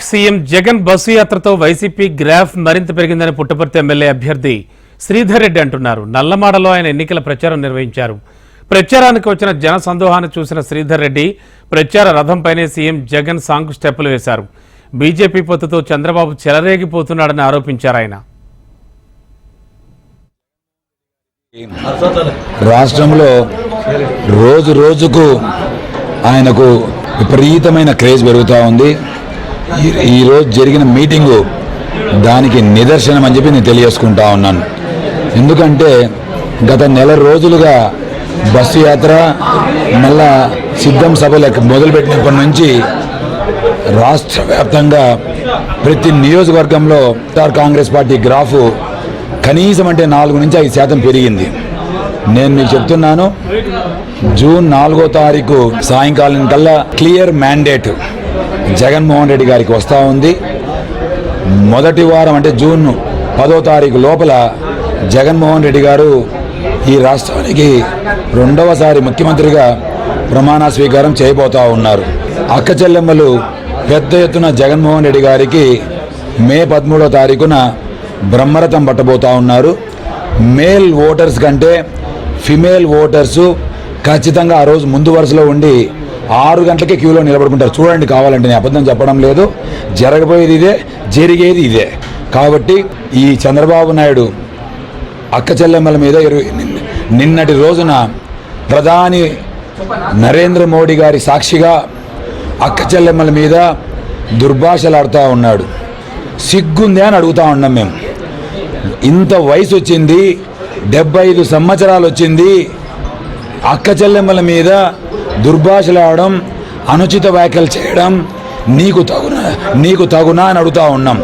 CM Jagan bus యాత్రతో YCP graph మరింత పెరిగిందని పుట్టపర్తి ఎమ్మెల్యే అభ్యర్థి శ్రీధర్ రెడ్డి అంటున్నారు. నల్లమాడలో ఆయన ఎన్నికల ప్రచారం నిర్వహించారు. ప్రచారానికి వచ్చిన జన సందోహాన్ని చూసిన శ్రీధర్ రెడ్డి ప్రచార రథంపైనే సీఎం జగన్ సాంగ్ స్టెప్పులు వేశారు. బీజేపీ పొత్తుతో చంద్రబాబు చెలరేగిపోతున్నాడని ఆరోపించారు. ఆయన రాష్ట్రంలో రోజు రోజుకు ఆయనకు విపరీతమైన క్రేజ్ పెరుగుతూ ఉంది. ఈరోజు జరిగిన మీటింగు దానికి నిదర్శనం అని చెప్పి నేను తెలియజేసుకుంటా ఉన్నాను. ఎందుకంటే గత నెల రోజులుగా బస్సు యాత్ర మళ్ళా సిద్ధం సభలు మొదలుపెట్టినప్పటి నుంచి రాష్ట్ర వ్యాప్తంగా ప్రతి నియోజకవర్గంలో కాంగ్రెస్ పార్టీ గ్రాఫ్ కనీసం అంటే 4 నుంచి 5% పెరిగింది. నేను మీకు చెప్తున్నాను, జూన్ 4వ తారీఖు సాయంకాలం కల్లా క్లియర్ మ్యాండేట్ జగన్మోహన్ రెడ్డి గారికి వస్తూ ఉంది. మొదటి వారం అంటే జూన్ 10వ తారీఖు లోపల జగన్మోహన్ రెడ్డి గారు ఈ రాష్ట్రానికి 2వసారి ముఖ్యమంత్రిగా ప్రమాణ స్వీకారం చేయబోతూ ఉన్నారు. అక్క చెల్లెమ్మలు పెద్ద ఎత్తున జగన్మోహన్ రెడ్డి గారికి మే 13వ తారీఖున బ్రహ్మరథం పట్టబోతూ ఉన్నారు. మేల్ ఓటర్స్ కంటే ఫిమేల్ ఓటర్సు ఖచ్చితంగా ఆ రోజు ముందు వరుసలో ఉండి 6 గంటలకే క్యూలో నిలబడుకుంటారు. చూడండి, కావాలంటే నేను అబద్ధం చెప్పడం లేదు, జరగబోయేది ఇదే, జరిగేది ఇదే. కాబట్టి ఈ చంద్రబాబు నాయుడు అక్క చెల్లెమ్మల మీద నిన్నటి రోజున ప్రధాని నరేంద్ర మోడీ గారి సాక్షిగా అక్క చెల్లెమ్మల మీద దుర్భాషలాడుతూ ఉన్నాడు. సిగ్గుందే అని అడుగుతూ ఉన్నాం మేము. ఇంత వయసు వచ్చింది, 75 సంవత్సరాలు వచ్చింది, అక్క చెల్లెమ్మల మీద దుర్భాషలాడడం, అనుచిత వ్యాఖ్యలు చేయడం నీకు తగునా అని అడుగుతూ ఉన్నాం.